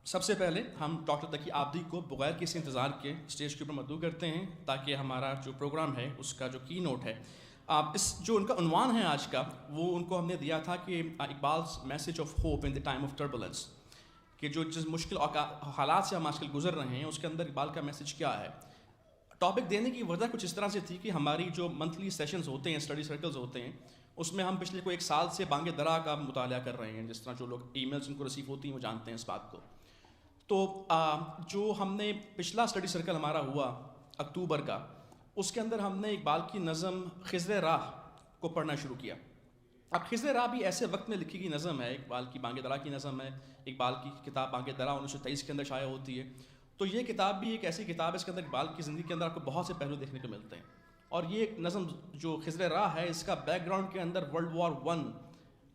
سب سے پہلے ہم ڈاکٹر تقی عابدی کو بغیر کسی انتظار کے اسٹیج کے اوپر مدعو کرتے ہیں تاکہ ہمارا جو پروگرام ہے اس کا جو کی نوٹ ہے اس جو ان کا عنوان ہے آج کا، وہ ان کو ہم نے دیا تھا کہ اقبال's message of hope in the time of turbulence, کہ جو جس مشکل حالات سے ہم آج کل گزر رہے ہیں اس کے اندر اقبال کا میسیج کیا ہے۔ ٹاپک دینے کی وجہ کچھ اس طرح سے تھی کہ ہماری جو منتھلی سیشنز ہوتے ہیں، اسٹڈی سرکلز ہوتے ہیں، اس میں ہم پچھلے کوئی ایک سال سے بانگ درا کا مطالعہ کر رہے ہیں، جس طرح جو لوگ ای میلز ان کو رسیو ہوتی ہیں وہ جانتے ہیں اس بات کو۔ تو جو ہم نے پچھلا اسٹڈی سرکل ہمارا ہوا اکتوبر کا، اس کے اندر ہم نے اقبال کی نظم خضر راہ کو پڑھنا شروع کیا۔ اب خضر راہ بھی ایسے وقت میں لکھی گئی نظم ہے، اقبال کی بانگ درا کی نظم ہے، اقبال کی کتاب بانگ درا 1923 کے اندر شائع ہوتی ہے۔ تو یہ کتاب بھی ایک ایسی کتاب ہے اس کے اندر اقبال کی زندگی کے اندر آپ کو بہت سے پہلو دیکھنے کو ملتے ہیں، اور یہ ایک نظم جو خضر راہ ہے اس کا بیک گراؤنڈ کے اندر ورلڈ وار 1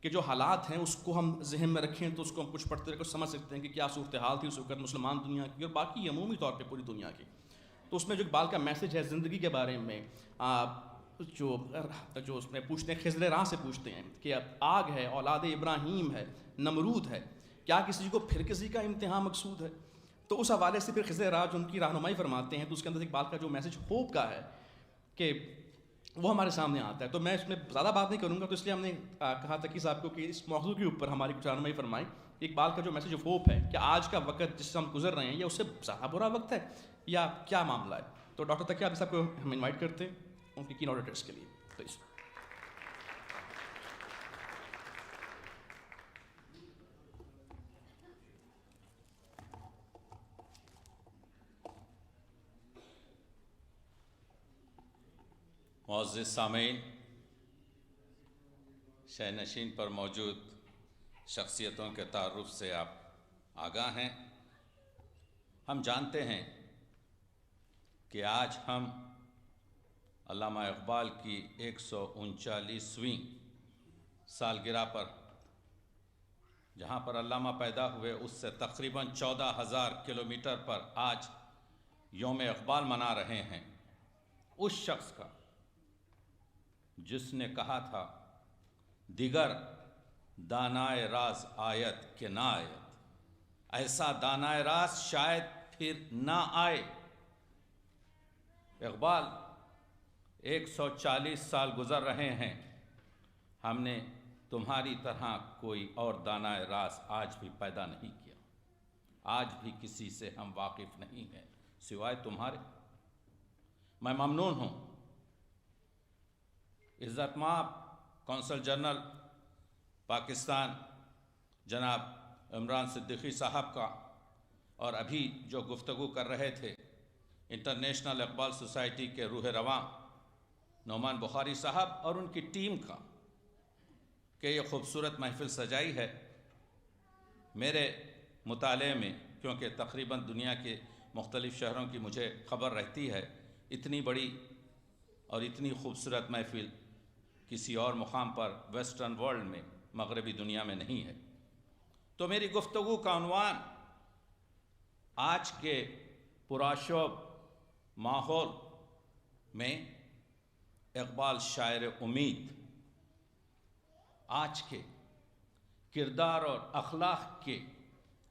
کے جو حالات ہیں اس کو ہم ذہن میں رکھیں تو اس کو ہم کچھ پڑھتے رہے کچھ سمجھ سکتے ہیں کہ کیا صورتحال تھی اس وقت مسلمان دنیا کی اور باقی عمومی طور پہ پوری دنیا کی۔ تو اس میں جو اقبال کا میسیج ہے زندگی کے بارے میں، جو اس میں پوچھتے ہیں، خضر راہ سے پوچھتے ہیں کہ آگ ہے، اولاد ابراہیم ہے، نمرود ہے، کیا کسی کو پھر کسی کا امتحان مقصود ہے؟ تو اس حوالے سے پھر خضر راہ جو ان کی رہنمائی فرماتے ہیں تو اس کے اندر اقبال کا جو میسیج ہوپ کا ہے کہ وہ ہمارے سامنے آتا ہے۔ تو میں اس میں زیادہ بات نہیں کروں گا، تو اس لیے ہم نے کہا تقی صاحب کو کہ اس موضوع کے اوپر ہماری کچھ رہنمائی فرمائیں۔ اقبال کا جو میسیج آف ہوپ ہے کہ آج کا وقت جس سے ہم گزر رہے ہیں یا اس سے زیادہ برا وقت ہے یا کیا معاملہ ہے؟ تو ڈاکٹر تقی عابدی صاحب کو ہم انوائٹ کرتے ہیں ان کی کی نوٹ ایڈریس کے لیے، پلیز۔ معزز سامعین، شہ نشین پر موجود شخصیتوں کے تعارف سے آپ آگاہ ہیں۔ ہم جانتے ہیں کہ آج ہم علامہ اقبال کی 139ویں سالگرہ پر، جہاں پر علامہ پیدا ہوئے اس سے تقریباً 14,000 کلومیٹر پر آج یوم اقبال منا رہے ہیں، اس شخص کا جس نے کہا تھا دیگر دانائے راز آیت کہ نہ آیت، ایسا دانائے راز شاید پھر نہ آئے۔ اقبال 140 سال گزر رہے ہیں، ہم نے تمہاری طرح کوئی اور دانائے راز آج بھی پیدا نہیں کیا، آج بھی کسی سے ہم واقف نہیں ہیں سوائے تمہارے۔ میں ممنون ہوں عزت مآب کونسل جنرل پاکستان جناب عمران صدیقی صاحب کا، اور ابھی جو گفتگو کر رہے تھے انٹرنیشنل اقبال سوسائٹی کے روح رواں نعمان بخاری صاحب اور ان کی ٹیم کا، کہ یہ خوبصورت محفل سجائی ہے۔ میرے مطالعے میں، کیونکہ تقریباً دنیا کے مختلف شہروں کی مجھے خبر رہتی ہے، اتنی بڑی اور اتنی خوبصورت محفل کسی اور مقام پر ویسٹرن ورلڈ میں، مغربی دنیا میں نہیں ہے۔ تو میری گفتگو کا عنوان آج کے پرآشوب ماحول میں اقبال شاعر امید، آج کے کردار اور اخلاق کے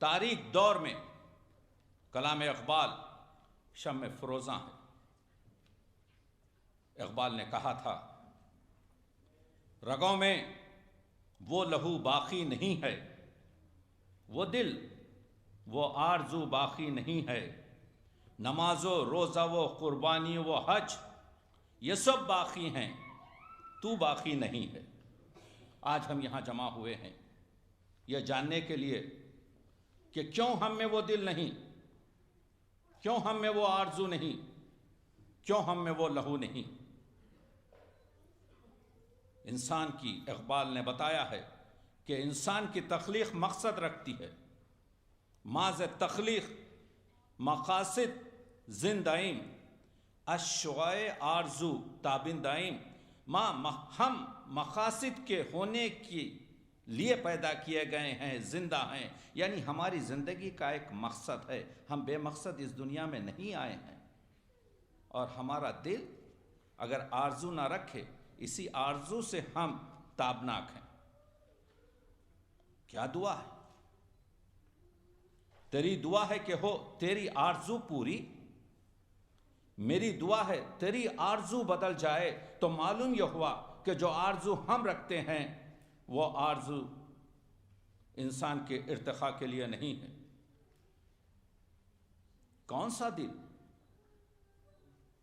تاریک دور میں کلام اقبال شمع فروزاں ہے۔ اقبال نے کہا تھا رگوں میں وہ لہو باقی نہیں ہے، وہ دل وہ آرزو باقی نہیں ہے، نماز و روزہ و قربانی و حج یہ سب باقی ہیں، تو باقی نہیں ہے۔ آج ہم یہاں جمع ہوئے ہیں یہ جاننے کے لیے کہ کیوں ہم میں وہ دل نہیں، کیوں ہم میں وہ آرزو نہیں، کیوں ہم میں وہ لہو نہیں۔ انسان کی، اقبال نے بتایا ہے کہ انسان کی تخلیق مقصد رکھتی ہے، ماذ تخلیق مقاصد زندائم، اشوائے آرزو تابندائم۔ ہم مقاصد کے ہونے کے لیے پیدا کیے گئے ہیں، زندہ ہیں، یعنی ہماری زندگی کا ایک مقصد ہے، ہم بے مقصد اس دنیا میں نہیں آئے ہیں۔ اور ہمارا دل اگر آرزو نہ رکھے، اسی آرزو سے ہم تابناک ہیں۔ کیا دعا ہے تیری دعا ہے کہ ہو تیری آرزو پوری، میری دعا ہے تیری آرزو بدل جائے۔ تو معلوم یہ ہوا کہ جو آرزو ہم رکھتے ہیں وہ آرزو انسان کے ارتقاء کے لیے نہیں ہے۔ کون سا دل؟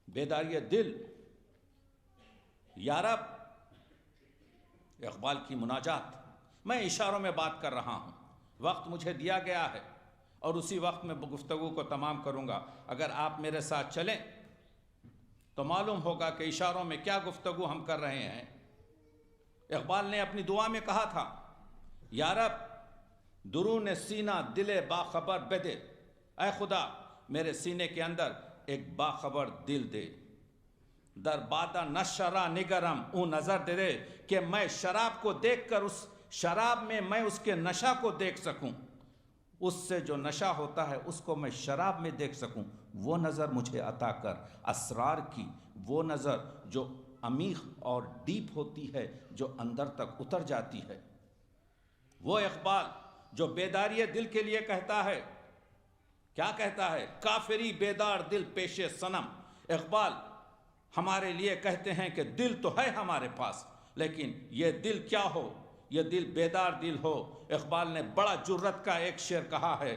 بیداری دل۔ یا رب، اقبال کی مناجات، میں اشاروں میں بات کر رہا ہوں، وقت مجھے دیا گیا ہے اور اسی وقت میں گفتگو کو تمام کروں گا۔ اگر آپ میرے ساتھ چلیں تو معلوم ہوگا کہ اشاروں میں کیا گفتگو ہم کر رہے ہیں۔ اقبال نے اپنی دعا میں کہا تھا، یا رب درون سینہ دل باخبر بدے، اے خدا میرے سینے کے اندر ایک باخبر دل دے۔ در بادہ نشرا نگرم اون نظر دے دے کہ میں شراب کو دیکھ کر اس شراب میں اس کے نشہ کو دیکھ سکوں، اس سے جو نشہ ہوتا ہے اس کو میں شراب میں دیکھ سکوں۔ وہ نظر مجھے عطا کر، اسرار کی وہ نظر جو عمیق اور ڈیپ ہوتی ہے، جو اندر تک اتر جاتی ہے۔ وہ اقبال جو بیداری دل کے لیے کہتا ہے، کیا کہتا ہے؟ کافری بیدار دل پیش صنم۔ اقبال ہمارے لیے کہتے ہیں کہ دل تو ہے ہمارے پاس، لیکن یہ دل کیا ہو؟ یہ دل بیدار دل ہو۔ اقبال نے بڑا جرت کا ایک شعر کہا ہے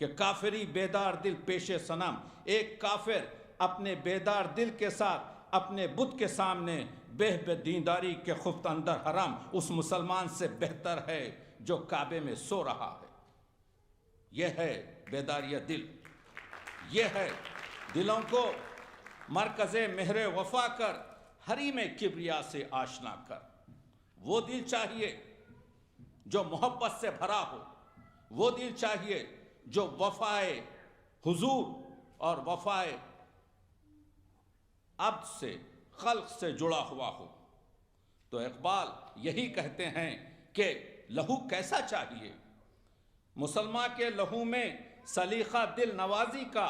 کہ کافری بیدار دل پیش صنم۔ ایک کافر اپنے بیدار دل کے ساتھ اپنے بت کے سامنے بے دینداری کے خفت اندر حرم اس مسلمان سے بہتر ہے جو کعبے میں سو رہا ہے۔ یہ ہے بیداری دل، یہ ہے دلوں کو مرکز مہر وفا کر حریم کبریا سے آشنا کر۔ وہ دل چاہیے جو محبت سے بھرا ہو، وہ دل چاہیے جو وفائے حضور اور وفائے عبد سے، خلق سے جڑا ہوا ہو۔ تو اقبال یہی کہتے ہیں کہ لہو کیسا چاہیے؟ مسلمان کے لہو میں سلیقہ دل نوازی کا،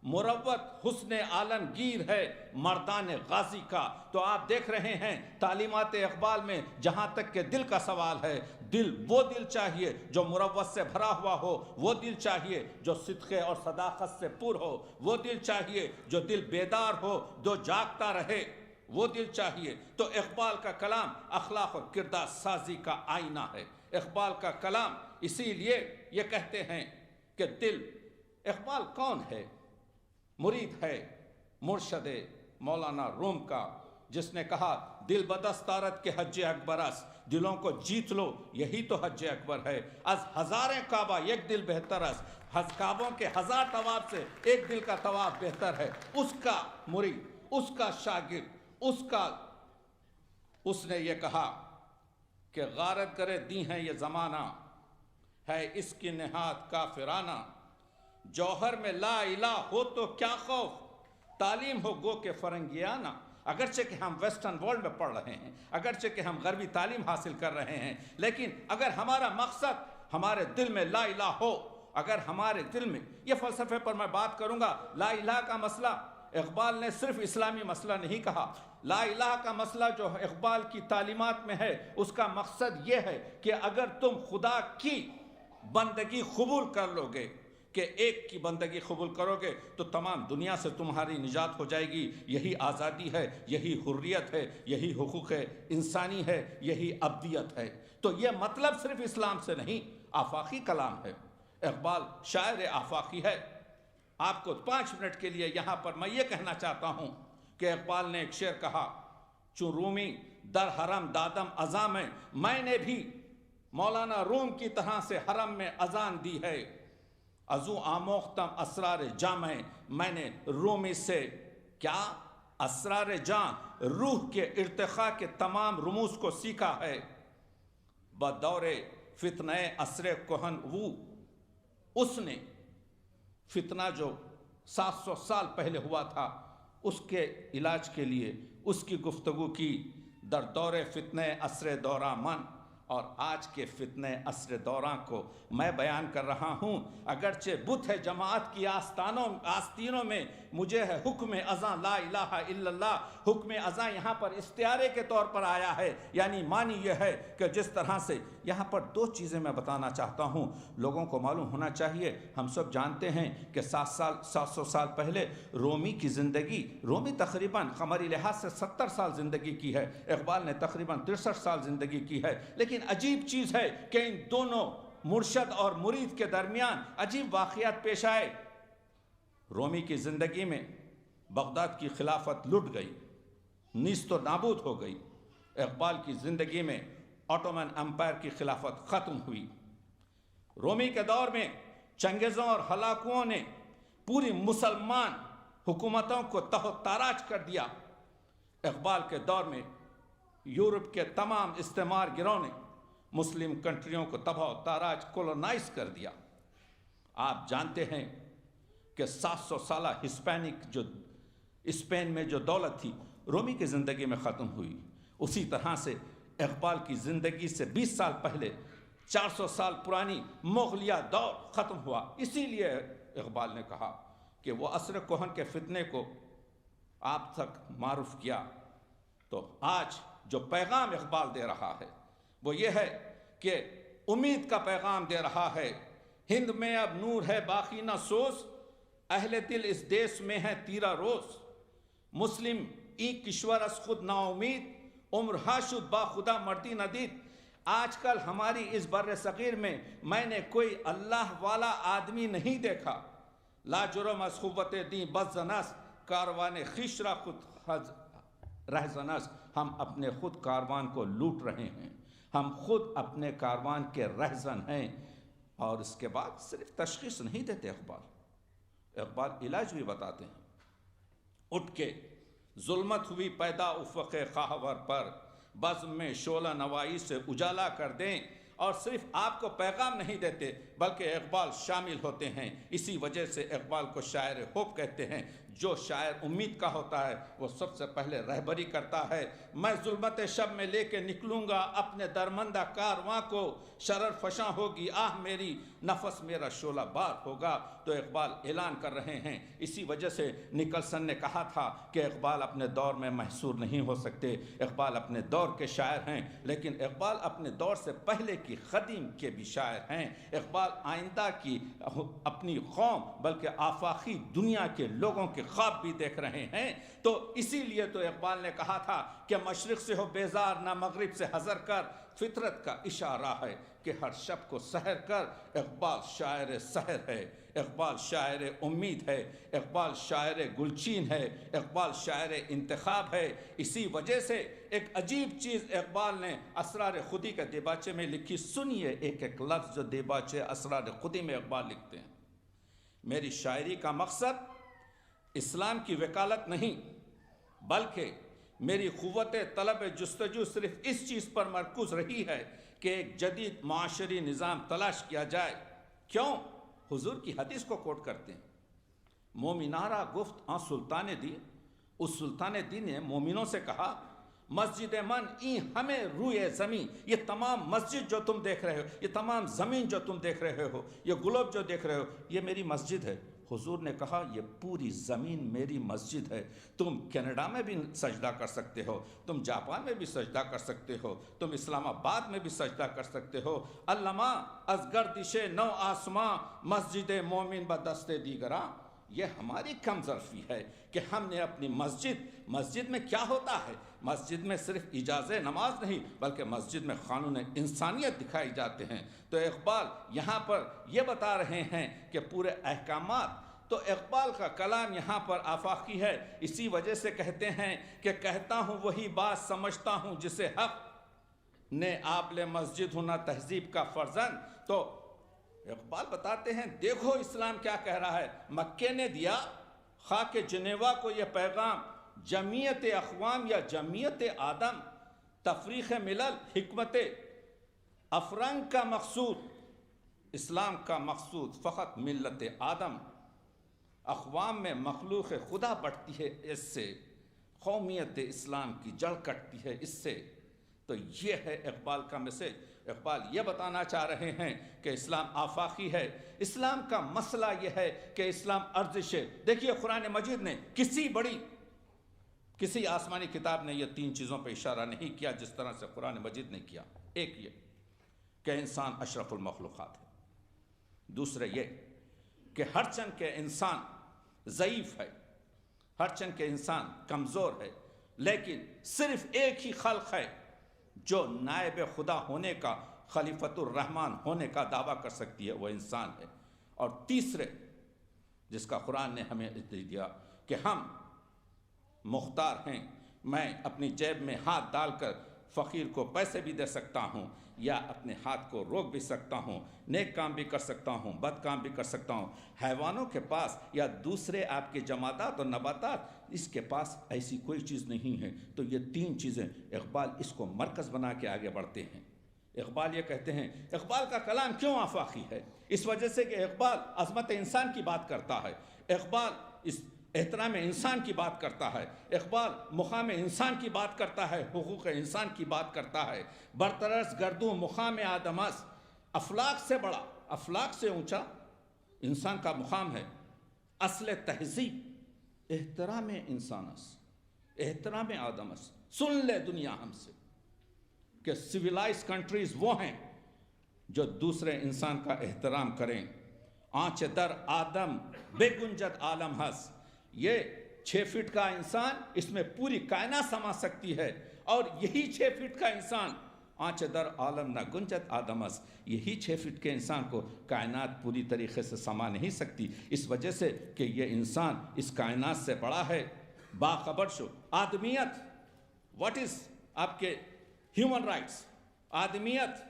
مروت حسن عالمگیر ہے مردان غازی کا۔ تو آپ دیکھ رہے ہیں تعلیمات اقبال میں جہاں تک کہ دل کا سوال ہے، دل وہ دل چاہیے جو مروت سے بھرا ہوا ہو، وہ دل چاہیے جو صدقے اور صداقت سے پر ہو، وہ دل چاہیے جو دل بیدار ہو، جو جاگتا رہے، وہ دل چاہیے۔ تو اقبال کا کلام اخلاق اور کردار سازی کا آئینہ ہے۔ اقبال کا کلام اسی لیے یہ کہتے ہیں کہ دل، اقبال کون ہے؟ مرید ہے مرشد مولانا روم کا، جس نے کہا دل بدستارت کے حج اکبر اس، دلوں کو جیت لو یہی تو حج اکبر ہے۔ از ہزاریں کعبہ ایک دل بہتر اس، کعبوں کے 1000 طواف سے ایک دل کا طواف بہتر ہے۔ اس کا مرید، اس کا شاگرد، اس نے یہ کہا کہ غارت کرے دی ہیں یہ زمانہ، ہے اس کی نہاد کافرانہ۔ جوہر میں لا الہ ہو تو کیا خوف، تعلیم ہو گو کہ فرنگیانہ۔ اگرچہ کہ ہم ویسٹرن ورلڈ میں پڑھ رہے ہیں، اگرچہ کہ ہم غربی تعلیم حاصل کر رہے ہیں، لیکن اگر ہمارا مقصد ہمارے دل میں لا الہ ہو، اگر ہمارے دل میں، یہ فلسفے پر میں بات کروں گا، لا الہ کا مسئلہ اقبال نے صرف اسلامی مسئلہ نہیں کہا۔ لا الہ کا مسئلہ جو اقبال کی تعلیمات میں ہے، اس کا مقصد یہ ہے کہ اگر تم خدا کی بندگی قبول کر لو گے، کہ ایک کی بندگی قبول کرو گے تو تمام دنیا سے تمہاری نجات ہو جائے گی۔ یہی آزادی ہے، یہی حریت ہے، یہی حقوق انسانی ہے، یہی ابدیت ہے۔ تو یہ مطلب صرف اسلام سے نہیں، آفاقی کلام ہے۔ اقبال شاعر آفاقی ہے۔ آپ کو 5 منٹ کے لیے یہاں پر میں یہ کہنا چاہتا ہوں کہ اقبال نے ایک شعر کہا، چون رومی در حرم دادم اذان میں نے بھی مولانا روم کی طرح سے حرم میں اذان دی ہے۔ ازو آموختم اسرار جامع، میں نے رومی سے کیا؟ اسرار جان، روح کے ارتقاء کے تمام رموز کو سیکھا ہے۔ بدور فتنہ عصر کہن وہ، اس نے فتنہ جو 700 سال پہلے ہوا تھا اس کے علاج کے لیے اس کی گفتگو کی۔ در دور فتنہ عصر دورہ من، اور آج کے فتنہ عصر دوراں کو میں بیان کر رہا ہوں۔ اگرچہ بت ہے جماعت کی آستینوں میں، مجھے ہے حکم اذاں لا الہ الا اللہ۔ حکم اذاں یہاں پر استعارے کے طور پر آیا ہے، یعنی معنی یہ ہے کہ جس طرح سے یہاں پر دو چیزیں میں بتانا چاہتا ہوں، لوگوں کو معلوم ہونا چاہیے۔ ہم سب جانتے ہیں کہ 700 سال پہلے رومی کی زندگی، رومی تقریباً قمری لحاظ سے 70 سال زندگی کی ہے، اقبال نے تقریباً 63 سال زندگی کی ہے۔ لیکن عجیب چیز ہے کہ ان دونوں مرشد اور مرید کے درمیان عجیب واقعات پیش آئے۔ رومی کی زندگی میں بغداد کی خلافت لٹ گئی، نیست و نابود ہو گئی۔ اقبال کی زندگی میں آٹومن امپائر کی خلافت ختم ہوئی۔ رومی کے دور میں چنگیزوں اور ہلاکوؤں نے پوری مسلمان حکومتوں کو تہ و تاراج کر دیا۔ اقبال کے دور میں یورپ کے تمام استعمار گروں نے مسلم کنٹریوں کو تباہ و تاراج کولونائز کر دیا۔ آپ جانتے ہیں کہ 700 سالہ ہسپینک جو اسپین میں جو دولت تھی رومی کی زندگی میں ختم ہوئی۔ اسی طرح سے اقبال کی زندگی سے 20 سال پہلے 400 سال پرانی مغلیہ دور ختم ہوا۔ اسی لیے اقبال نے کہا کہ وہ عصر کہن کے فتنے کو آپ تک معروف کیا۔ تو آج جو پیغام اقبال دے رہا ہے وہ یہ ہے کہ امید کا پیغام دے رہا ہے۔ ہند میں اب نور ہے باقی نہ سوز، اہل دل اس دیس میں ہے تیرا روز۔ مسلم ای کشور از خود نا امید، عمر ہا شد با خدا مردی ندید۔ آج کل ہماری اس بر صغیر میں نے کوئی اللہ والا آدمی نہیں دیکھا۔ لا جرم از قوت دین بس زنس، کاروان خویش را خود رہ زنس۔ ہم اپنے خود کاروان کو لوٹ رہے ہیں، ہم خود اپنے کاروان کے رہزن ہیں۔ اور اس کے بعد صرف تشخیص نہیں دیتے اقبال علاج بھی بتاتے ہیں۔ اٹھ کے ظلمت ہوئی پیدا افق خاور پر، بزم میں شعلہ نوائی سے اجالا کر دیں۔ اور صرف آپ کو پیغام نہیں دیتے بلکہ اقبال شامل ہوتے ہیں۔ اسی وجہ سے اقبال کو شاعر ہوپ کہتے ہیں۔ جو شاعر امید کا ہوتا ہے وہ سب سے پہلے رہبری کرتا ہے۔ میں ظلمت شب میں لے کے نکلوں گا اپنے درمندہ کارواں کو، شرر فشاں ہوگی آہ میری، نفس میرا شعلہ بار ہوگا۔ تو اقبال اعلان کر رہے ہیں۔ اسی وجہ سے نکلسن نے کہا تھا کہ اقبال اپنے دور میں محصور نہیں ہو سکتے، اقبال اپنے دور کے شاعر ہیں، لیکن اقبال اپنے دور سے پہلے کی قدیم کے بھی شاعر ہیں۔ اقبال آئندہ کی اپنی قوم بلکہ آفاقی دنیا کے لوگوں کے خواب بھی دیکھ رہے ہیں۔ تو اسی لیے تو اقبال نے کہا تھا کہ مشرق سے ہو بیزار نہ مغرب سے حذر کر، فطرت کا اشارہ ہے کہ ہر شب کو سحر کر۔ اقبال شاعر سحر ہے، اقبال شاعر امید ہے، اقبال شاعر گلچین ہے، اقبال شاعر انتخاب ہے۔ اسی وجہ سے ایک عجیب چیز اقبال نے اسرار خودی کے دیباچے میں لکھی۔ سنیے ایک ایک لفظ جو دیباچے اسرار خودی میں اقبال لکھتے ہیں۔ میری شاعری کا مقصد اسلام کی وکالت نہیں، بلکہ میری قوت طلب جستجو صرف اس چیز پر مرکوز رہی ہے کہ ایک جدید معاشری نظام تلاش کیا جائے۔ کیوں؟ حضور کی حدیث کو کوٹ کرتے ہیں۔ مومنارا گفت آن سلطان دین، اس سلطان دین نے مومنوں سے کہا مسجد من این ہمیں روئے زمین، یہ تمام مسجد جو تم دیکھ رہے ہو، یہ تمام زمین جو تم دیکھ رہے ہو، یہ گلوب جو دیکھ رہے ہو، یہ میری مسجد ہے۔ حضور نے کہا یہ پوری زمین میری مسجد ہے۔ تم کینیڈا میں بھی سجدہ کر سکتے ہو، تم جاپان میں بھی سجدہ کر سکتے ہو، تم اسلام آباد میں بھی سجدہ کر سکتے ہو۔ علامہ از گردش نو آسماں مسجد مومن بدست دیگراں۔ یہ ہماری کم ظرفی ہے کہ ہم نے اپنی مسجد میں کیا ہوتا ہے؟ مسجد میں صرف اجازت نماز نہیں بلکہ مسجد میں قانون انسانیت دکھائی جاتے ہیں۔ تو اقبال یہاں پر یہ بتا رہے ہیں کہ پورے احکامات، تو اقبال کا کلام یہاں پر آفاقی ہے۔ اسی وجہ سے کہتے ہیں کہ کہتا ہوں وہی بات سمجھتا ہوں جسے حق نے آبل مسجد ہونا تہذیب کا فرزند۔ تو اقبال بتاتے ہیں دیکھو اسلام کیا کہہ رہا ہے۔ مکے نے دیا خاک جنیوا کو یہ پیغام، جمعیت اقوام یا جمعیت آدم، تفریق ملل، حکمت افرنگ کا مقصود، اسلام کا مقصود فقط ملت آدم۔ اقوام میں مخلوق خدا بڑھتی ہے اس سے، قومیت اسلام کی جڑ کٹتی ہے اس سے۔ تو یہ ہے اقبال کا میسج۔ اقبال یہ بتانا چاہ رہے ہیں کہ اسلام آفاقی ہے. اسلام کا مسئلہ یہ ہے کہ اسلام ارزش ہے. دیکھیے قرآن مجید نے کسی آسمانی کتاب نے یہ 3 چیزوں پہ اشارہ نہیں کیا جس طرح سے قرآن مجید نے کیا. ایک یہ کہ انسان اشرف المخلوقات ہے. دوسرے یہ کہ ہر چند کے انسان ضعیف ہے، ہر چند کے انسان کمزور ہے، لیکن صرف ایک ہی خلق ہے جو نائب خدا ہونے کا، خلیفۃ الرحمن ہونے کا دعویٰ کر سکتی ہے، وہ انسان ہے. اور تیسرے جس کا قرآن نے ہمیں دیا کہ ہم مختار ہیں، میں اپنی جیب میں ہاتھ ڈال کر فقیر کو پیسے بھی دے سکتا ہوں یا اپنے ہاتھ کو روک بھی سکتا ہوں، نیک کام بھی کر سکتا ہوں، بد کام بھی کر سکتا ہوں. حیوانوں کے پاس یا دوسرے آپ کے جمادات اور نباتات، اس کے پاس ایسی کوئی چیز نہیں ہے. تو یہ 3 چیزیں اقبال اس کو مرکز بنا کے آگے بڑھتے ہیں. اقبال یہ کہتے ہیں، اقبال کا کلام کیوں آفاقی ہے؟ اس وجہ سے کہ اقبال عظمت انسان کی بات کرتا ہے، اقبال اس احترام انسان کی بات کرتا ہے، اقبال مقام انسان کی بات کرتا ہے، حقوق انسان کی بات کرتا ہے. برترس گردوں مقام آدم است، افلاک سے بڑا، افلاک سے اونچا انسان کا مقام ہے. اصل تہذیب احترام انسان است، احترام آدم است. سن لے دنیا ہم سے کہ سویلائز کنٹریز وہ ہیں جو دوسرے انسان کا احترام کریں. آنچ در آدم بے گنجت عالم ہست. یہ 6 فٹ کا انسان، اس میں پوری کائنات سما سکتی ہے، اور یہی 6 فٹ کا انسان آنچ در عالم نہ گنجت آدم ہست. یہی 6 فٹ کے انسان کو کائنات پوری طریقے سے سما نہیں سکتی، اس وجہ سے کہ یہ انسان اس کائنات سے بڑا ہے. باخبر شو. آدمیت، واٹ از آپ کے ہیومن رائٹس؟ آدمیت،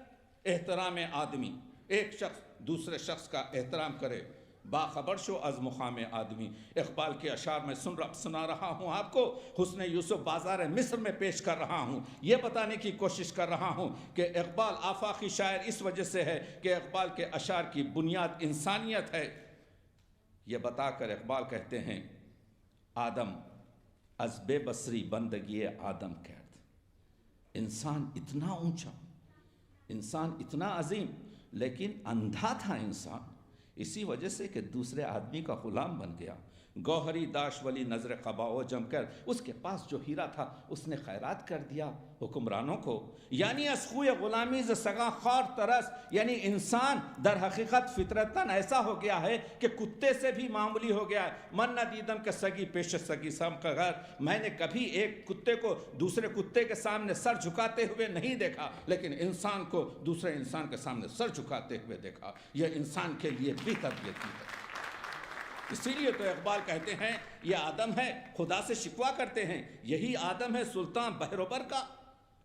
احترام آدمی، ایک شخص دوسرے شخص کا احترام کرے. باخبر شو از مقام آدمی. اقبال کے اشعار میں سنا رہا ہوں آپ کو. حسن یوسف بازار مصر میں پیش کر رہا ہوں. یہ بتانے کی کوشش کر رہا ہوں کہ اقبال آفاقی شاعر اس وجہ سے ہے کہ اقبال کے اشعار کی بنیاد انسانیت ہے. یہ بتا کر اقبال کہتے ہیں، آدم از بے بصری بندگی آدم کرد. انسان اتنا اونچا، انسان اتنا عظیم، لیکن اندھا تھا انسان، اسی وجہ سے کہ دوسرے آدمی کا غلام بن گیا. گوہری داش ولی نظر قباؤ جم کر، اس کے پاس جو ہیرا تھا اس نے خیرات کر دیا حکمرانوں کو. یعنی از خوی غلامی ز سگا خار ترس، یعنی انسان در حقیقت فطرتاً ایسا ہو گیا ہے کہ کتے سے بھی معمولی ہو گیا ہے. من نہ دیدم کہ سگی پیش سگی سم کا گھر. میں نے کبھی ایک کتے کو دوسرے کتے کے سامنے سر جھکاتے ہوئے نہیں دیکھا، لیکن انسان کو دوسرے انسان کے سامنے سر جھکاتے ہوئے دیکھا. یہ انسان کے لیے بھی تربیتی ہے. اسی لیے تو اقبال کہتے ہیں یہ آدم ہے، خدا سے شکوہ کرتے ہیں، یہی آدم ہے سلطان بہروبر کا.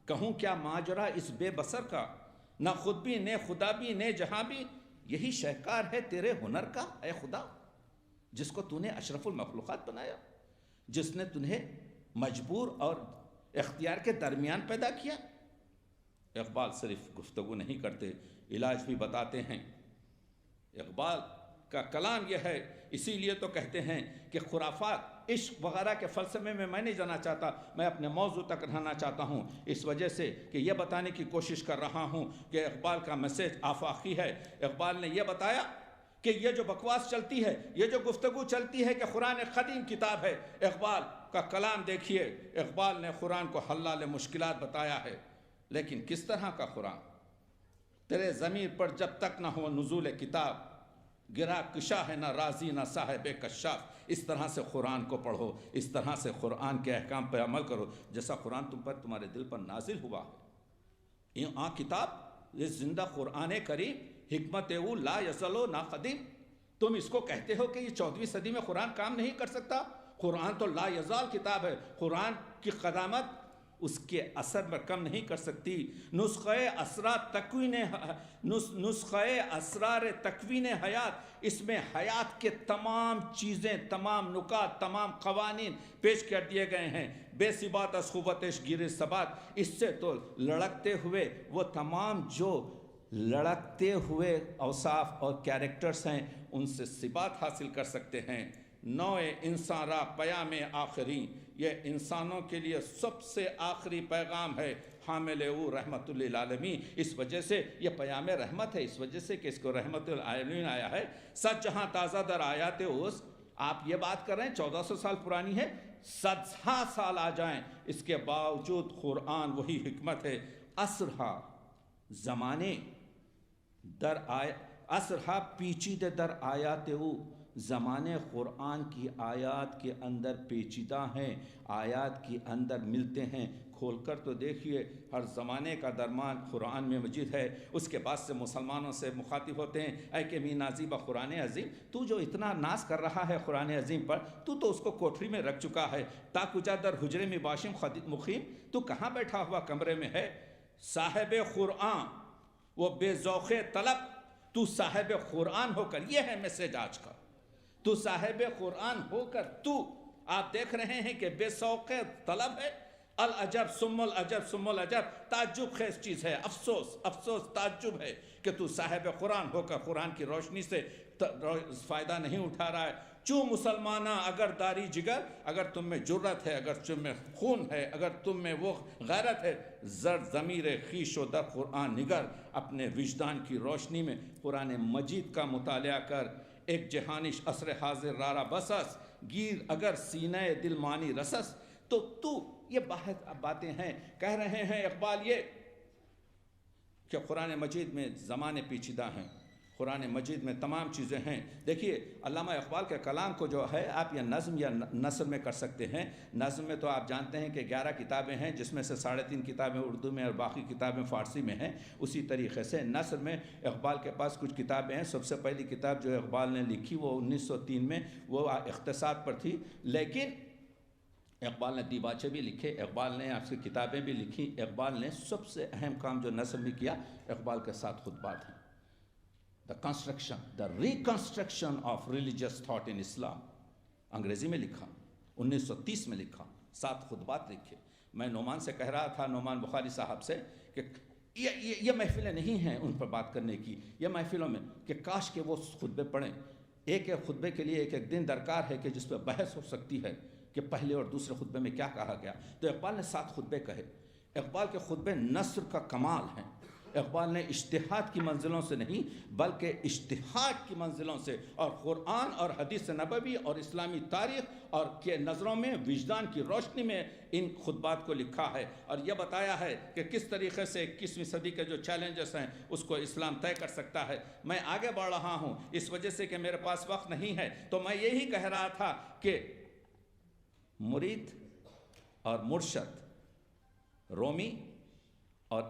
کہوں کیا ماجرا اس بے بصر کا، نہ خود بھی نے خدا بھی نے جہاں بھی. یہی شہکار ہے تیرے ہنر کا اے خدا، جس کو تو نے اشرف المخلوقات بنایا، جس نے تنہیں مجبور اور اختیار کے درمیان پیدا کیا. اقبال صرف گفتگو نہیں کرتے، علاج بھی بتاتے ہیں. اقبال کا کلام یہ ہے، اسی لیے تو کہتے ہیں کہ خرافات، عشق وغیرہ کے فلسفے میں نہیں جانا چاہتا، میں اپنے موضوع تک رہنا چاہتا ہوں، اس وجہ سے کہ یہ بتانے کی کوشش کر رہا ہوں کہ اقبال کا میسج آفاقی ہے. اقبال نے یہ بتایا کہ یہ جو بکواس چلتی ہے، یہ جو گفتگو چلتی ہے کہ قرآن ایک قدیم کتاب ہے، اقبال کا کلام دیکھیے. اقبال نے قرآن کو حلال مشکلات بتایا ہے، لیکن کس طرح کا قرآن؟ تیرے ضمیر پر جب تک نہ ہو نزول کتاب، گرا کشا ہے نہ راضی نہ صاحب کشاف. اس طرح سے قرآن کو پڑھو، اس طرح سے قرآن کے احکام پہ عمل کرو جیسا قرآن تم پر تمہارے دل پر نازل ہوا ہے. یہ کتاب، یہ زندہ قرآن کریم، حکمت او لا یزل و نا قدیم. تم اس کو کہتے ہو کہ یہ 14ویں صدی میں قرآن کام نہیں کر سکتا. قرآن تو لا یزال کتاب ہے. قرآن کی قدامت اس کے اثر میں کم نہیں کر سکتی. نسخہ اسرار تکوین حیات، اس میں حیات کے تمام چیزیں، تمام نکات، تمام قوانین پیش کر دیے گئے ہیں. بے ثبات از خوبتش گیر ثبات، اس سے تو لڑکتے ہوئے وہ تمام جو لڑکتے ہوئے اوصاف اور کیریکٹرز ہیں ان سے ثبات حاصل کر سکتے ہیں. نوع انسان را پیام آخری، یہ انسانوں کے لیے سب سے آخری پیغام ہے. حامل او رحمت للعالمین، اس وجہ سے یہ پیام رحمت ہے، اس وجہ سے کہ اس کو رحمت للعالمین آیا ہے۔ سچ جہاں تازہ در آیات اوس، آپ یہ بات کر رہے ہیں 1400 سال پرانی ہے، 700 سال آ جائیں اس کے باوجود قرآن وہی حکمت ہے۔ اسرہا زمانے در اسرہا پیچیدہ در آیات او، زمانے قرآن کی آیات کے اندر پیچیدہ ہیں، آیات کے اندر ملتے ہیں۔ کھول کر تو دیکھیے، ہر زمانے کا درمان قرآن میں مجید ہے۔ اس کے بعد سے مسلمانوں سے مخاطب ہوتے ہیں، اے کہ می نازیبہ قرآن عظیم، تو جو اتنا ناز کر رہا ہے قرآن عظیم پر، تو اس کو کوٹری میں رکھ چکا ہے۔ تا کجا در حجرے میں باشم مقیم، تو کہاں بیٹھا ہوا کمرے میں ہے؟ صاحب قرآن وہ بے ذوق طلب، تو صاحب قرآن ہو کر، یہ ہے میسج آج کا، تو صاحب قرآن ہو کر تو آپ دیکھ رہے ہیں کہ بے ذوق طلب ہے۔ العجب ثم العجب ثم العجب، تعجب خیز چیز ہے، افسوس افسوس تعجب ہے کہ تو صاحب قرآن ہو کر قرآن کی روشنی سے فائدہ نہیں اٹھا رہا ہے۔ چوں مسلمانہ اگر داری جگر، اگر تم میں جرت ہے، اگر تم میں خون ہے، اگر تم میں وہ غیرت ہے، زر ضمیر خویش و در قرآن نگر، اپنے وجدان کی روشنی میں قرآن مجید کا مطالعہ کر۔ ایک جہانش عصر حاضر رارا بسس، گیر اگر سینہ دل مانی رسس، تو یہ باتیں ہیں، کہہ رہے ہیں اقبال یہ کہ قرآن مجید میں زمانے پیچیدہ ہیں، قرآن مجید میں تمام چیزیں ہیں۔ دیکھیے علامہ اقبال کے کلام کو جو ہے آپ یا نظم یا نثر میں کر سکتے ہیں۔ نظم میں تو آپ جانتے ہیں کہ 11 کتابیں ہیں، جس میں سے 3.5 کتابیں اردو میں اور باقی کتابیں فارسی میں ہیں۔ اسی طریقے سے نثر میں اقبال کے پاس کچھ کتابیں ہیں۔ سب سے پہلی کتاب جو اقبال نے لکھی وہ 1903 میں وہ اقتصاد پر تھی، لیکن اقبال نے دیباچے بھی لکھے، اقبال نے آپ سے کتابیں بھی لکھی۔ اقبال نے سب سے اہم کام جو نثر میں کیا، اقبال کے 7 خطبات ہیں۔ the reconstruction of religious thought in Islam، انگریزی میں لکھا، 1930 میں لکھا، 7 خطبات لکھے۔ میں نعمان سے کہہ رہا تھا، نعمان بخاری صاحب سے، کہ یہ محفلیں نہیں ہیں ان پر بات کرنے کی، یہ محفلوں میں کہ کاش کہ وہ خطبے پڑھیں۔ ایک ایک خطبے کے لیے ایک ایک دن درکار ہے کہ جس پہ بحث ہو سکتی ہے کہ پہلے اور دوسرے خطبے میں کیا کہا گیا۔ تو اقبال نے 7 خطبے کہے۔ اقبال کے خطبے نثر کا کمال ہیں۔ اقبال نے اجتہاد کی منزلوں سے نہیں بلکہ اجتہاد کی منزلوں سے اور قرآن اور حدیث نبوی اور اسلامی تاریخ اور کے نظروں میں وجدان کی روشنی میں ان خطبات کو لکھا ہے، اور یہ بتایا ہے کہ کس طریقے سے 21ویں صدی کے جو چیلنجز ہیں اس کو اسلام طے کر سکتا ہے۔ میں آگے بڑھ رہا ہوں اس وجہ سے کہ میرے پاس وقت نہیں ہے، تو میں یہی کہہ رہا تھا کہ مرید اور مرشد، رومی اور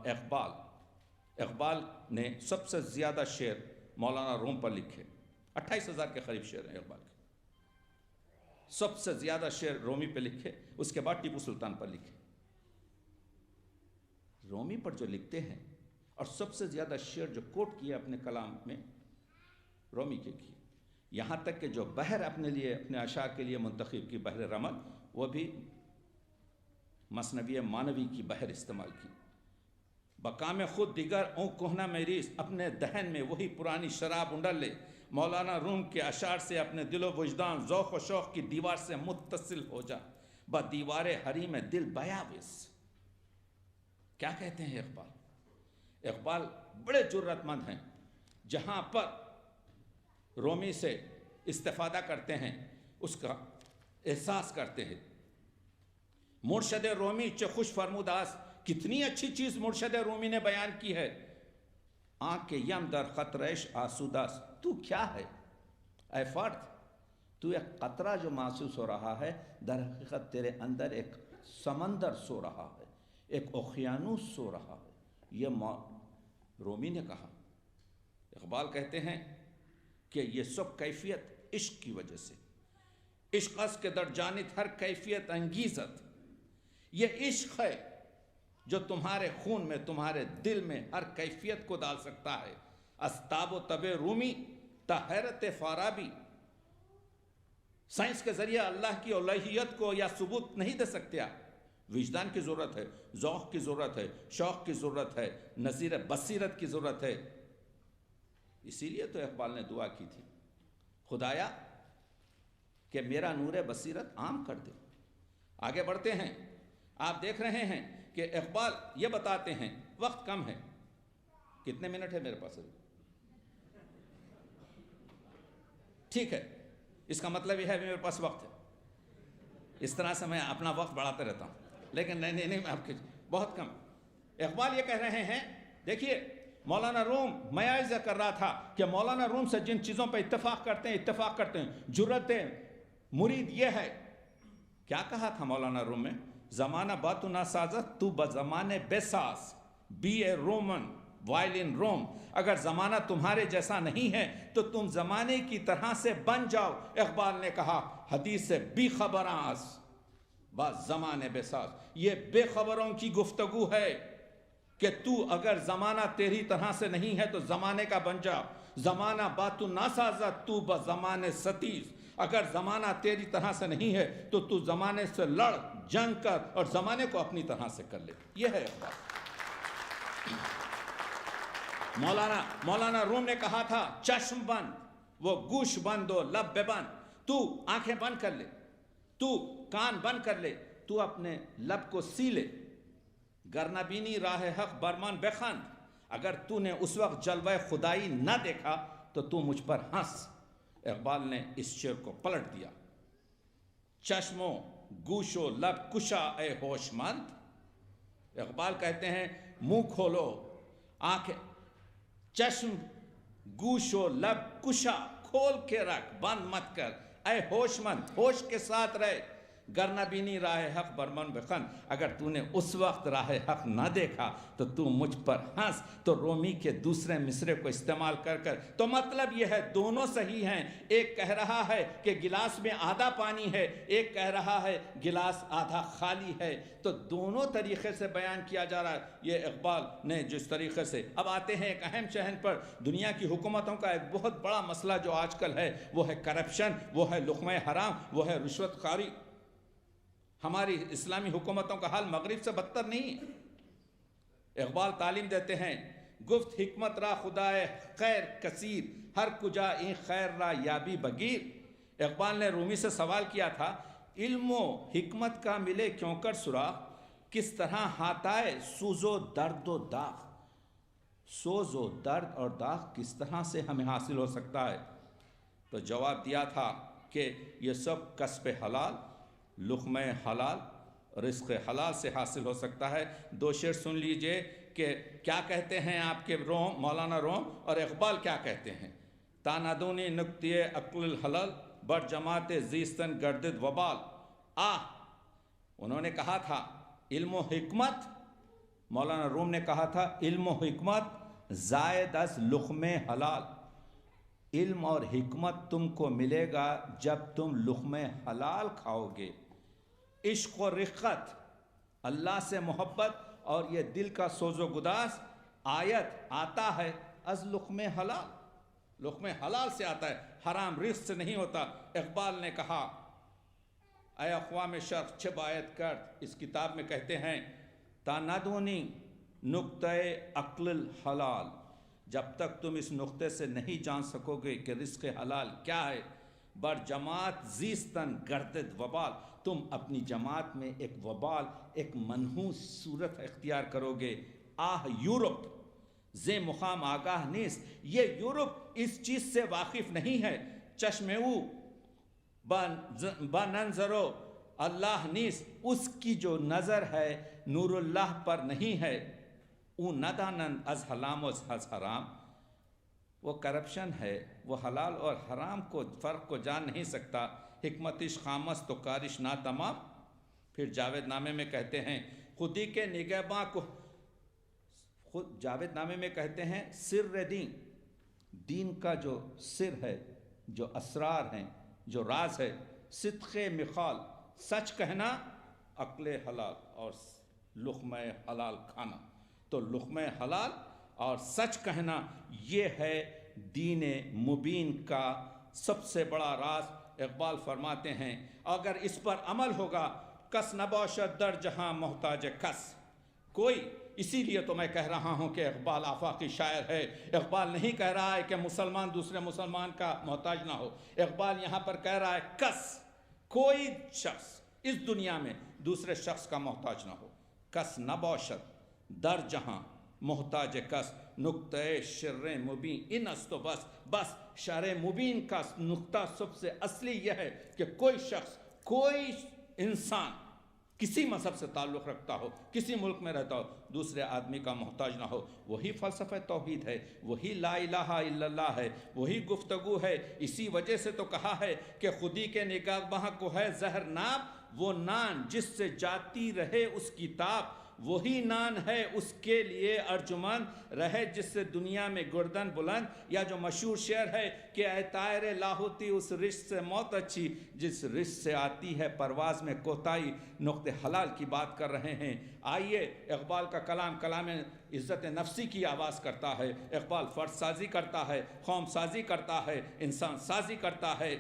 اقبال نے سب سے زیادہ شعر مولانا روم پر لکھے، 28,000 کے قریب شعر ہیں اقبال کے۔ سب سے زیادہ شعر رومی پہ لکھے، اس کے بعد ٹیپو سلطان پر لکھے۔ رومی پر جو لکھتے ہیں اور سب سے زیادہ شعر جو کوٹ کیے اپنے کلام میں، رومی کے کیے، یہاں تک کہ جو بحر اپنے لیے اپنے اشعار کے لیے منتخب کی، بحر رمل، وہ بھی مثنوی مانوی کی بحر استعمال کی۔ بقام خود دیگر اون کوہنا میریس، اپنے دہن میں وہی پرانی شراب انڈل لے۔ مولانا روم کے اشعار سے اپنے دل و وجدان، ذوق و شوق کی دیوار سے متصل ہو جا، با دیوار حریم دل بیاویس۔ کیا کہتے ہیں اقبال؟ اقبال بڑے جرت مند ہیں، جہاں پر رومی سے استفادہ کرتے ہیں اس کا احساس کرتے ہیں۔ مرشد رومی چے خوش فرموداس، کتنی اچھی چیز مرشد رومی نے بیان کی ہے۔ آنکھ کے یم در خطرش آسوداس، تو کیا ہے اے فرد؟ تو ایک قطرہ جو محسوس ہو رہا ہے، در حقیقت تیرے اندر ایک سمندر سو رہا ہے، ایک اوقیانوس سو رہا ہے۔ یہ رومی نے کہا۔ اقبال کہتے ہیں کہ یہ سب کیفیت عشق کی وجہ سے، عشق اس کے در جانت ہر کیفیت انگیزت، یہ عشق ہے جو تمہارے خون میں، تمہارے دل میں ہر کیفیت کو ڈال سکتا ہے۔ استاب و طب رومی تا حیرت فارابی، سائنس کے ذریعے اللہ کی الوہیت کو یا ثبوت نہیں دے سکتے آپ۔ وجدان کی ضرورت ہے، ذوق کی ضرورت ہے، شوق کی ضرورت ہے، نظیر بصیرت کی ضرورت ہے۔ اسی لیے تو اقبال نے دعا کی تھی، خدایا کہ میرا نور بصیرت عام کر دے۔ آگے بڑھتے ہیں، آپ دیکھ رہے ہیں کہ اقبال یہ بتاتے ہیں، وقت کم ہے، کتنے منٹ ہے میرے پاس ابھی؟ ٹھیک ہے، اس کا مطلب یہ ہے میرے پاس وقت ہے. اس طرح سے میں اپنا وقت بڑھاتے رہتا ہوں، لیکن نہیں میں آپ کے بہت کم. اقبال یہ کہہ رہے ہیں، دیکھیے مولانا روم، میں عرض کر رہا تھا کہ مولانا روم سے جن چیزوں پہ اتفاق کرتے ہیں جرت مرید یہ ہے. کیا کہا تھا مولانا روم میں؟ زمانہ باتو نہ سازت تو بزمانے بے ساز، be a Roman while in Rome. اگر زمانہ تمہارے جیسا نہیں ہے تو تم زمانے کی طرح سے بن جاؤ. اقبال نے کہا حدیث سے بی خبراں بس زمانے بے ساز. یہ بے خبروں کی گفتگو ہے کہ تو اگر زمانہ تیری طرح سے نہیں ہے تو زمانے کا بن جا. زمانہ باتو نہ سازت تو بزمانے ستیز. اگر زمانہ تیری طرح سے نہیں ہے تو تو زمانے سے لڑ، جنگ کر اور زمانے کو اپنی طرح سے کر لے. یہ ہے اقبال. مولانا روم نے کہا تھا چشم بند، وہ گوش بند و لب بند. تو آنکھیں بند کر لے، تو کان بند کر لے، تو اپنے لب کو سی لے. گرنہ بینی راہ حق برمان بخند. اگر تو نے اس وقت جلوہ خدائی نہ دیکھا تو مجھ پر ہنس. اقبال نے اس شعر کو پلٹ دیا. چشمو گوش و لب کشا اے ہوش مند. اقبال کہتے ہیں منہ کھولو، آنکھیں، چشم گوش و لب کشا، کھول کے رکھ، بند مت کر. اے ہوش مند، ہوش کے ساتھ رہے. گرنہ بینی راہ حق برمن بخن. اگر تو نے اس وقت راہ حق نہ دیکھا تو مجھ پر ہنس. تو رومی کے دوسرے مصرے کو استعمال کر تو مطلب یہ ہے دونوں صحیح ہیں. ایک کہہ رہا ہے کہ گلاس میں آدھا پانی ہے، ایک کہہ رہا ہے گلاس آدھا خالی ہے. تو دونوں طریقے سے بیان کیا جا رہا ہے یہ اقبال نے جس طریقے سے. اب آتے ہیں ایک اہم شہن پر. دنیا کی حکومتوں کا ایک بہت بڑا مسئلہ جو آج کل ہے وہ ہے کرپشن، وہ ہے لقمہ حرام، وہ ہے رشوت خواری. ہماری اسلامی حکومتوں کا حال مغرب سے بدتر نہیں ہے. اقبال تعلیم دیتے ہیں، گفت حکمت را خدائے خیر کثیر، ہر کجا این خیر را یابی بگیر. اقبال نے رومی سے سوال کیا تھا علم و حکمت کا ملے کیوں کر سراغ، کس طرح ہاتائے سوز و درد و داغ. سوز و درد اور داغ کس طرح سے ہمیں حاصل ہو سکتا ہے؟ تو جواب دیا تھا کہ یہ سب کسب حلال، لقمہ حلال، رزق حلال سے حاصل ہو سکتا ہے. دو شعر سن لیجئے کہ کیا کہتے ہیں آپ کے روم، مولانا روم، اور اقبال کیا کہتے ہیں. تانادونی نکتی عقل الحلال، بر جماعت زیستن گردد وبال. انہوں نے کہا تھا علم و حکمت، مولانا روم نے کہا تھا علم و حکمت زائد از لقمہ حلال. علم اور حکمت تم کو ملے گا جب تم لقمہ حلال کھاؤ گے. عشق و رقت، اللہ سے محبت اور یہ دل کا سوز و گداز آیت آتا ہے از لقمہ حلال. لقمہ حلال سے آتا ہے، حرام رزق سے نہیں ہوتا. اقبال نے کہا اے اقوام شرق چھ بایت کر، اس کتاب میں کہتے ہیں تا ندونی نقطۂ عقل الحلال، جب تک تم اس نقطے سے نہیں جان سکو گے کہ رزق حلال کیا ہے، بر جماعت زیستن گردد وبال، تم اپنی جماعت میں ایک وبال، ایک منحوس صورت اختیار کرو گے. یورپ زے مقام آگاہ نیست، یہ یورپ اس چیز سے واقف نہیں ہے. چشم او با ننظرو اللہ نیست، اس کی جو نظر ہے نور اللہ پر نہیں ہے. او ندانند از حلام و از حرام، وہ کرپشن ہے، وہ حلال اور حرام کو فرق کو جان نہیں سکتا. حکمتش خامس تو کارش نا تمام. پھر جاوید نامے میں کہتے ہیں خودی کے نگہباں کو، جاوید نامے میں کہتے ہیں سر دین کا جو سر ہے، جو اسرار ہیں، جو راز ہے، صدق مخال، سچ کہنا، عقل حلال اور لقمہ حلال کھانا. تو لقمہ حلال اور سچ کہنا یہ ہے دین مبین کا سب سے بڑا راز. اقبال فرماتے ہیں اگر اس پر عمل ہوگا کس نباشد در جہاں محتاج کس. کوئی، اسی لیے تو میں کہہ رہا ہوں کہ اقبال آفاقی شاعر ہے. اقبال نہیں کہہ رہا ہے کہ مسلمان دوسرے مسلمان کا محتاج نہ ہو. اقبال یہاں پر کہہ رہا ہے کس، کوئی شخص اس دنیا میں دوسرے شخص کا محتاج نہ ہو. کس نباشد در جہاں محتاج کس نقطۂ شر مبین ان است و بس شر مبین کا نقطہ سب سے اصلی یہ ہے کہ کوئی شخص، کوئی انسان کسی مذہب سے تعلق رکھتا ہو، کسی ملک میں رہتا ہو، دوسرے آدمی کا محتاج نہ ہو۔ وہی فلسفہ توحید ہے، وہی لا الہ الا اللہ ہے، وہی گفتگو ہے۔ اسی وجہ سے تو کہا ہے کہ خودی کے نگاہ کو ہے زہر ناب، وہ نان جس سے جاتی رہے اس کی تاب، وہی نان ہے اس کے لیے ارجمند رہے جس سے دنیا میں گردن بلند۔ یا جو مشہور شعر ہے کہ اے طائر لاہوتی اس رشت سے موت اچھی جس رشت سے آتی ہے پرواز میں کوتاہی۔ نقطہ حلال کی بات کر رہے ہیں۔ آئیے اقبال کا کلام عزت نفسی کی آواز کرتا ہے۔ اقبال فرد سازی کرتا ہے، قوم سازی کرتا ہے، انسان سازی کرتا ہے۔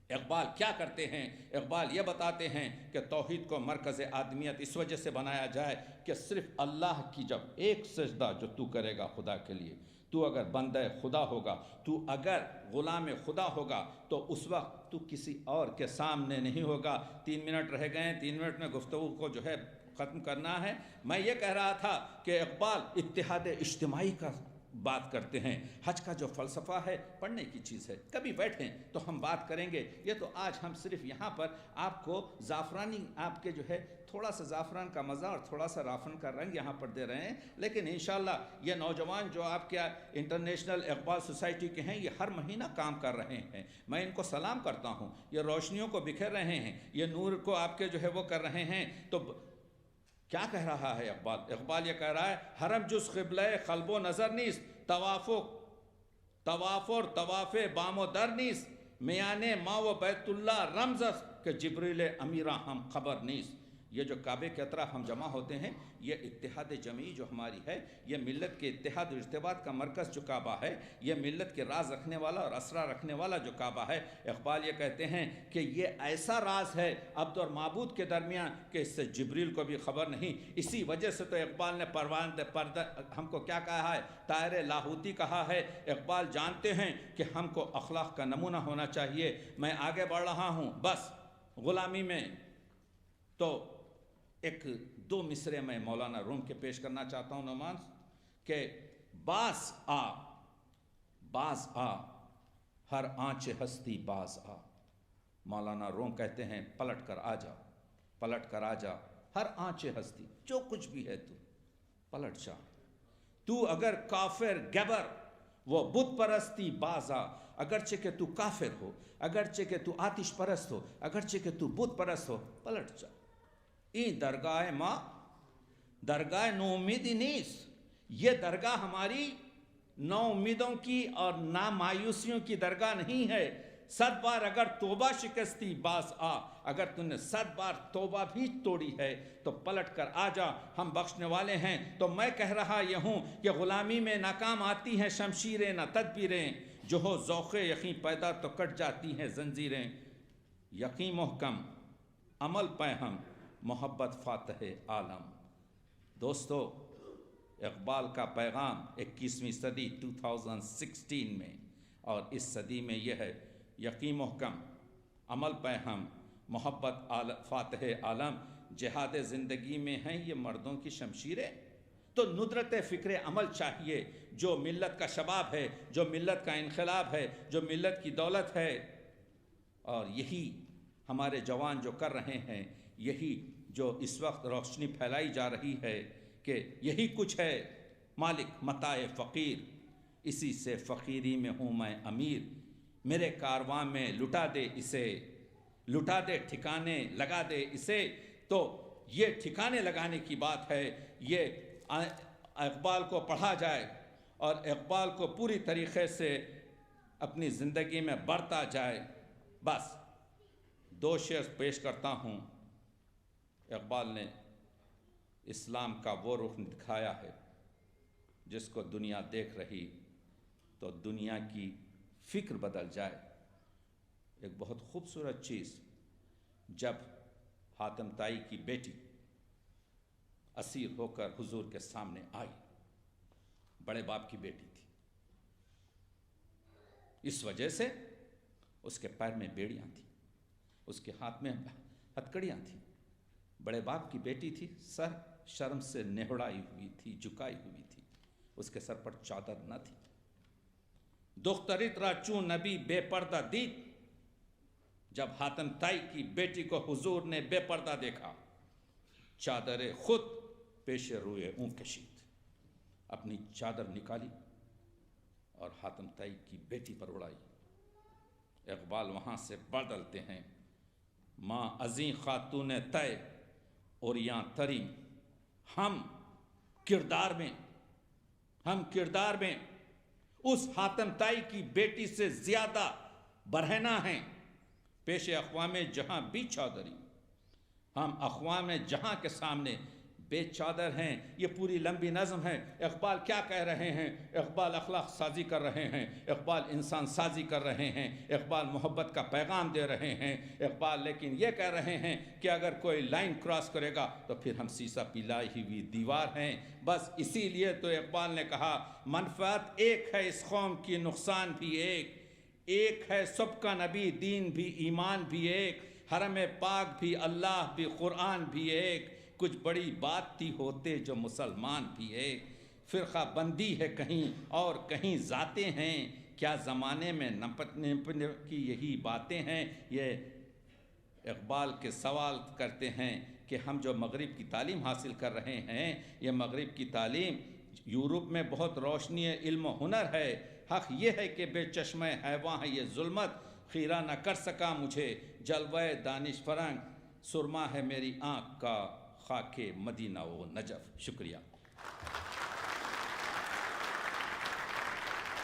اقبال کیا کرتے ہیں؟ اقبال یہ بتاتے ہیں کہ توحید کو مرکز آدمیت اس وجہ سے بنایا جائے کہ صرف اللہ کی جب ایک سجدہ جو تو کرے گا خدا کے لیے، تو اگر بندہ خدا ہوگا، تو اگر غلام خدا ہوگا، تو اس وقت تو کسی اور کے سامنے نہیں ہوگا۔ 3 منٹ رہ گئے ہیں، 3 منٹ میں گفتگو کو جو ہے ختم کرنا ہے۔ میں یہ کہہ رہا تھا کہ اقبال اتحاد اجتماعی کا بات کرتے ہیں۔ حج کا جو فلسفہ ہے پڑھنے کی چیز ہے، کبھی بیٹھیں تو ہم بات کریں گے۔ یہ تو آج ہم صرف یہاں پر آپ کو زعفرانی، آپ کے جو ہے تھوڑا سا زعفران کا مزہ اور تھوڑا سا رافن کا رنگ یہاں پر دے رہے ہیں، لیکن انشاءاللہ یہ نوجوان جو آپ کے انٹرنیشنل اقبال سوسائٹی کے ہیں، یہ ہر مہینہ کام کر رہے ہیں۔ میں ان کو سلام کرتا ہوں۔ یہ روشنیوں کو بکھیر رہے ہیں، یہ نور کو آپ کے جو ہے وہ کر رہے ہیں۔ تو کیا کہہ رہا ہے اقبال؟ اقبال یہ کہہ رہا ہے حرم جز قبلہ قلب و نظر نیست، طواف اور طواف بام و در نیست، میانے ما و بیت اللہ رمز است کہ جبریل امیرہ ہم خبر نیست۔ یہ جو کعبے کے اطراف ہم جمع ہوتے ہیں، یہ اتحاد جمعی جو ہماری ہے، یہ ملت کے اتحاد و ارتباط کا مرکز جو کعبہ ہے، یہ ملت کے راز رکھنے والا اور اسرار رکھنے والا جو کعبہ ہے۔ اقبال یہ کہتے ہیں کہ یہ ایسا راز ہے عبد اور معبود کے درمیان کہ اس سے جبریل کو بھی خبر نہیں۔ اسی وجہ سے تو اقبال نے پردہ ہم کو کیا کہا ہے؟ طائر لاہوتی کہا ہے۔ اقبال جانتے ہیں کہ ہم کو اخلاق کا نمونہ ہونا چاہیے۔ میں آگے بڑھ رہا ہوں بس غلامی میں، تو 2 مصرے میں مولانا روم کے پیش کرنا چاہتا ہوں نعمان، کہ باز آ ہر آنچ ہستی باز آ۔ مولانا روم کہتے ہیں پلٹ کر آ جا ہر آنچ ہستی، جو کچھ بھی ہے تو پلٹ جا۔ تو اگر کافر گبر وہ بت پرستی باز آ، اگرچہ کہ تو کافر ہو، اگرچہ کہ تو آتش پرست ہو، اگرچہ کہ تو بت پرست ہو، پلٹ جا۔ این درگاہ ماں درگاہ نو امیدی نیست، یہ درگاہ ہماری نو امیدوں کی اور نا مایوسیوں کی درگاہ نہیں ہے۔ 100 بار اگر توبہ شکستی باز آ، اگر تم نے 100 بار توبہ بھی توڑی ہے تو پلٹ کر آ جا، ہم بخشنے والے ہیں۔ تو میں کہہ رہا یہ ہوں کہ غلامی میں ناکام آتی ہیں شمشیریں نہ تدبیریں، جو ہو ذوق یقین پیدا تو کٹ جاتی ہیں زنجیریں۔ یقین محکم عمل پیہم محبت فاتح عالم۔ دوستو، اقبال کا پیغام 21ویں صدی 2016 میں اور اس صدی میں یہ ہے، یقین محکم عمل پیہم محبت فاتح عالم۔ جہاد زندگی میں ہیں یہ مردوں کی شمشیریں، تو ندرت فکر عمل چاہیے، جو ملت کا شباب ہے، جو ملت کا انقلاب ہے، جو ملت کی دولت ہے۔ اور یہی ہمارے جوان جو کر رہے ہیں، یہی جو اس وقت روشنی پھیلائی جا رہی ہے کہ یہی کچھ ہے مالک متاع فقیر، اسی سے فقیری میں ہوں میں امیر، میرے کارواں میں لٹا دے اسے، لٹا دے ٹھکانے لگا دے اسے۔ تو یہ ٹھکانے لگانے کی بات ہے، یہ اقبال کو پڑھا جائے اور اقبال کو پوری طریقے سے اپنی زندگی میں برتا جائے۔ بس 2 شعر پیش کرتا ہوں۔ اقبال نے اسلام کا وہ رخ دکھایا ہے جس کو دنیا دیکھ رہی تو دنیا کی فکر بدل جائے۔ ایک بہت خوبصورت چیز، جب حاتم طائی کی بیٹی اسیر ہو کر حضور کے سامنے آئی، بڑے باپ کی بیٹی تھی، اس وجہ سے اس کے پیر میں بیڑیاں تھیں، اس کے ہاتھ میں ہتکڑیاں تھیں، بڑے باپ کی بیٹی تھی، سر شرم سے نہڑائی ہوئی تھی، جھکائی ہوئی تھی، اس کے سر پر چادر نہ تھی۔ دختریت را چون نبی بے پردہ دید، جب حاتم طائی کی بیٹی کو حضور نے بے پردہ دیکھا، چادر خود پیش روئے اون کشید، اپنی چادر نکالی اور حاتم طائی کی بیٹی پر اڑائی۔ اقبال وہاں سے بدلتے ہیں، ماں عظیم خاتون طے اوریاں تریم، ہم کردار میں اس حاتم طائی کی بیٹی سے زیادہ برہنہ ہیں، پیش اقوام جہاں بھی چادری، ہم اقوام جہاں کے سامنے بے چادر ہیں۔ یہ پوری لمبی نظم ہے۔ اقبال کیا کہہ رہے ہیں؟ اقبال اخلاق سازی کر رہے ہیں، اقبال انسان سازی کر رہے ہیں، اقبال محبت کا پیغام دے رہے ہیں، اقبال لیکن یہ کہہ رہے ہیں کہ اگر کوئی لائن کراس کرے گا تو پھر ہم سیسا پلائی ہوئی دیوار ہیں۔ بس اسی لیے تو اقبال نے کہا منفعت ایک ہے اس قوم کی، نقصان بھی ایک ہے سب کا نبی، دین بھی ایمان بھی ایک، حرم پاک بھی اللہ بھی قرآن بھی ایک، کچھ بڑی بات تھی ہوتے جو مسلمان بھی ایک، فرقہ بندی ہے کہیں اور کہیں ذاتیں ہیں، کیا زمانے میں نپٹنے کی یہی باتیں ہیں۔ یہ اقبال کے سوال کرتے ہیں کہ ہم جو مغرب کی تعلیم حاصل کر رہے ہیں، یہ مغرب کی تعلیم یورپ میں بہت روشنی علم و ہنر ہے، حق یہ ہے کہ بے چشمہ حیواں ہے یہ ظلمت، خیرہ نہ کر سکا مجھے جلوہ دانش فرنگ، سرما ہے میری آنکھ کا خاک مدینہ و نجف۔ شکریہ۔